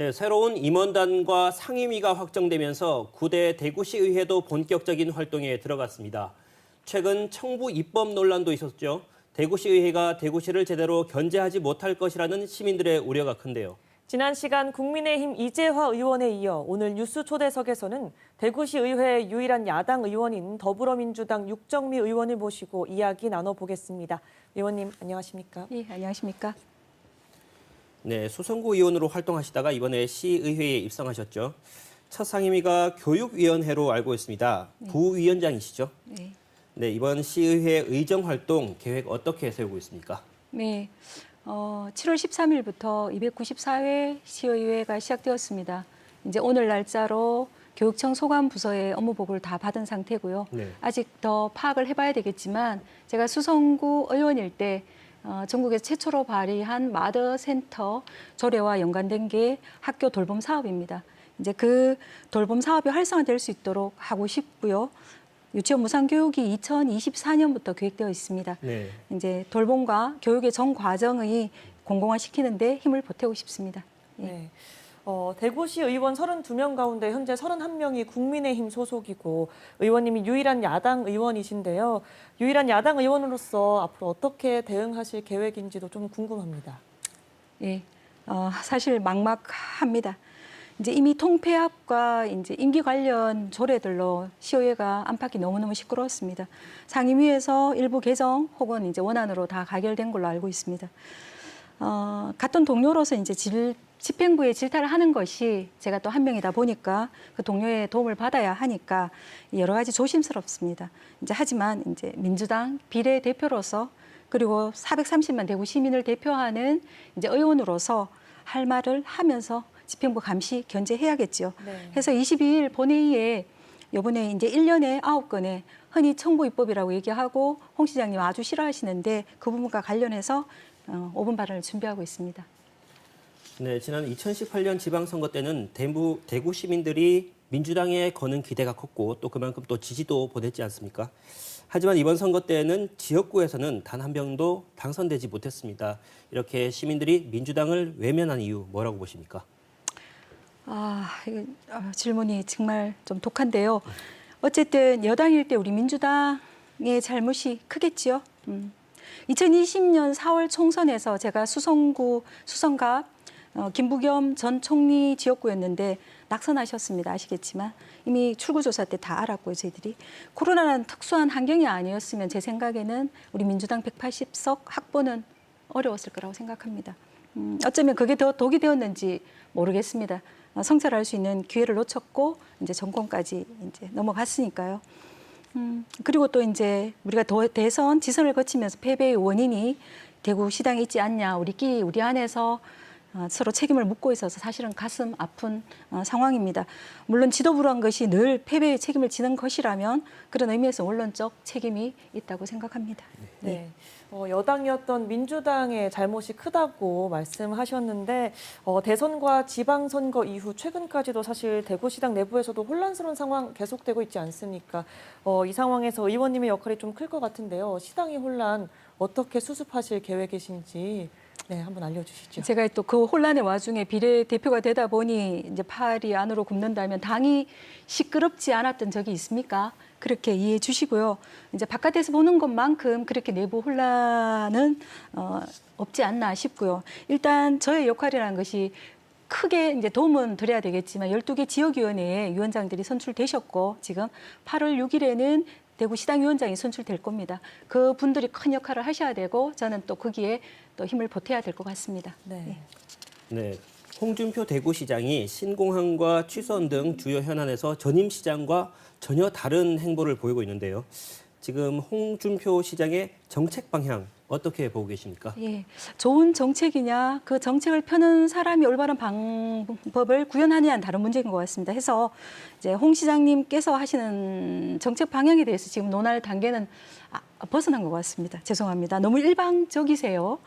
네, 새로운 임원단과 상임위가 확정되면서 9대 대구시의회도 본격적인 활동에 들어갔습니다. 최근 청부 입법 논란도 있었죠. 대구시의회가 대구시를 제대로 견제하지 못할 것이라는 시민들의 우려가 큰데요. 지난 시간 국민의힘 이재화 의원에 이어 오늘 뉴스 초대석에서는 대구시 의회 유일한 야당 의원인 더불어민주당 육정미 의원을 모시고 이야기 나눠보겠습니다. 의원님 안녕하십니까? 예, 안녕하십니까? 네, 수성구 의원으로 활동하시다가 이번에 시의회에 입성하셨죠. 첫 상임위가 교육위원회로 알고 있습니다. 부위원장이시죠? 네. 네, 이번 시의회 의정 활동 계획 어떻게 세우고 있습니까? 네. 7월 13일부터 294회 시의회가 시작되었습니다. 이제 오늘 날짜로 교육청 소관부서의 업무보고를 다 받은 상태고요. 네. 아직 더 파악을 해봐야 되겠지만 제가 수성구 의원일 때 전국에서 최초로 발의한 마더센터 조례와 연관된 게 학교 돌봄 사업입니다. 이제 그 돌봄 사업이 활성화될 수 있도록 하고 싶고요. 유치원 무상교육이 2024년부터 계획되어 있습니다. 네. 이제 돌봄과 교육의 전 과정의 공공화시키는데 힘을 보태고 싶습니다. 예. 네. 대구시 의원 32명 가운데 현재 31명이 국민의힘 소속이고 의원님이 유일한 야당 의원이신데요. 유일한 야당 의원으로서 앞으로 어떻게 대응하실 계획인지도 좀 궁금합니다. 예, 사실 막막합니다. 이제 이미 통폐합과 이제 임기 관련 조례들로 시의회가 안팎이 너무너무 시끄러웠습니다. 상임위에서 일부 개정 혹은 이제 원안으로 다 가결된 걸로 알고 있습니다. 같은 동료로서 이제 집행부에 질타를 하는 것이 제가 또 한 명이다 보니까 그 동료의 도움을 받아야 하니까 여러 가지 조심스럽습니다. 이제 하지만 이제 민주당 비례대표로서 그리고 430만 대구 시민을 대표하는 이제 의원으로서 할 말을 하면서 집행부 감시 견제해야겠죠. 네. 해서 22일 본회의에 이번에 이제 1년에 9건의 흔히 청부 입법이라고 얘기하고 홍 시장님 아주 싫어하시는데 그 부분과 관련해서 5분 발언을 준비하고 있습니다. 네, 지난 2018년 지방선거 때는 대구 시민들이 민주당에 거는 기대가 컸고 또 그만큼 또 지지도 보냈지 않습니까? 하지만 이번 선거 때는 지역구에서는 단 한 명도 당선되지 못했습니다. 이렇게 시민들이 민주당을 외면한 이유 뭐라고 보십니까? 이거 질문이 정말 좀 독한데요. 어쨌든 여당일 때 우리 민주당의 잘못이 크겠지요. 2020년 4월 총선에서 제가 수성구 수성갑 김부겸 전 총리 지역구였는데 낙선하셨습니다. 아시겠지만 이미 출구조사 때 다 알았고요. 저희들이 코로나라는 특수한 환경이 아니었으면 제 생각에는 우리 민주당 180석 확보는 어려웠을 거라고 생각합니다. 어쩌면 그게 더 독이 되었는지 모르겠습니다. 성찰할 수 있는 기회를 놓쳤고 이제 정권까지 이제 넘어갔으니까요. 그리고 또 이제 우리가 대선 지선을 거치면서 패배의 원인이 대구시당에 있지 않냐, 우리끼리 우리 안에서 서로 책임을 묻고 있어서 사실은 가슴 아픈 상황입니다. 물론 지도부로 한 것이 늘 패배의 책임을 지는 것이라면 그런 의미에서 원론적 책임이 있다고 생각합니다. 네. 여당이었던 민주당의 잘못이 크다고 말씀하셨는데 대선과 지방선거 이후 최근까지도 사실 대구시당 내부에서도 혼란스러운 상황 계속되고 있지 않습니까? 이 상황에서 의원님의 역할이 좀 클 것 같은데요. 시당의 혼란 어떻게 수습하실 계획이신지 한번 알려주시죠. 제가 또 그 혼란의 와중에 비례대표가 되다 보니 이제 팔이 안으로 굽는다면 당이 시끄럽지 않았던 적이 있습니까? 그렇게 이해해 주시고요. 이제 바깥에서 보는 것만큼 그렇게 내부 혼란은 없지 않나 싶고요. 일단 저의 역할이라는 것이 크게 이제 도움은 드려야 되겠지만 12개 지역위원회에 위원장들이 선출되셨고 지금 8월 6일에는 대구시당위원장이 선출될 겁니다. 그 분들이 큰 역할을 하셔야 되고 저는 또 거기에 또 힘을 보태야 될 것 같습니다. 네. 홍준표 대구시장이 신공항과 취선 등 주요 현안에서 전임 시장과 전혀 다른 행보를 보이고 있는데요. 지금 홍준표 시장의 정책 방향 어떻게 보고 계십니까? 예, 좋은 정책이냐, 그 정책을 펴는 사람이 올바른 방법을 구현하느냐는 다른 문제인 것 같습니다. 해서 이제 홍 시장님께서 하시는 정책 방향에 대해서 지금 논할 단계는 벗어난 것 같습니다. 죄송합니다. 너무 일방적이세요.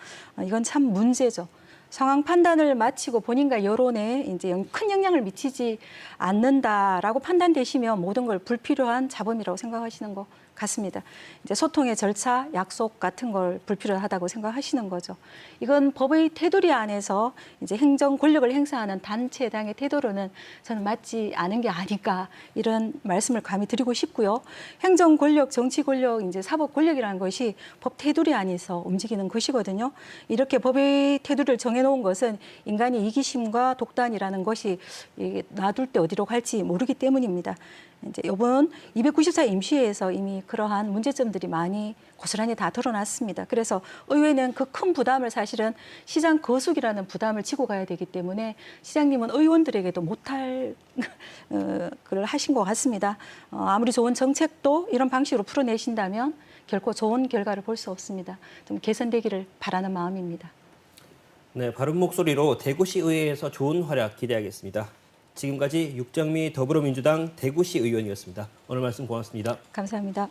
이건 참 문제죠. 상황 판단을 마치고 본인과 여론에 이제 큰 영향을 미치지 않는다라고 판단되시면 모든 걸 불필요한 잡음이라고 생각하시는 거 같습니다. 이제 소통의 절차, 약속 같은 걸 불필요하다고 생각하시는 거죠. 이건 법의 테두리 안에서 이제 행정 권력을 행사하는 단체당의 태도로는 저는 맞지 않은 게 아닐까 이런 말씀을 감히 드리고 싶고요. 행정 권력, 정치 권력, 이제 사법 권력이라는 것이 법 테두리 안에서 움직이는 것이거든요. 이렇게 법의 테두리를 정해놓은 것은 인간의 이기심과 독단이라는 것이 이게 놔둘 때 어디로 갈지 모르기 때문입니다. 이제 이번 294 임시회에서 이미 그러한 문제점들이 많이 고스란히 다 드러났습니다. 그래서 의회는 그 큰 부담을 사실은 시장 거숙이라는 부담을 지고 가야 되기 때문에 시장님은 의원들에게도 못할 걸 하신 것 같습니다. 아무리 좋은 정책도 이런 방식으로 풀어내신다면 결코 좋은 결과를 볼 수 없습니다. 좀 개선되기를 바라는 마음입니다. 네, 바른 목소리로 대구시 의회에서 좋은 활약 기대하겠습니다. 지금까지 육정미 더불어민주당 대구시 의원이었습니다. 오늘 말씀 고맙습니다. 감사합니다.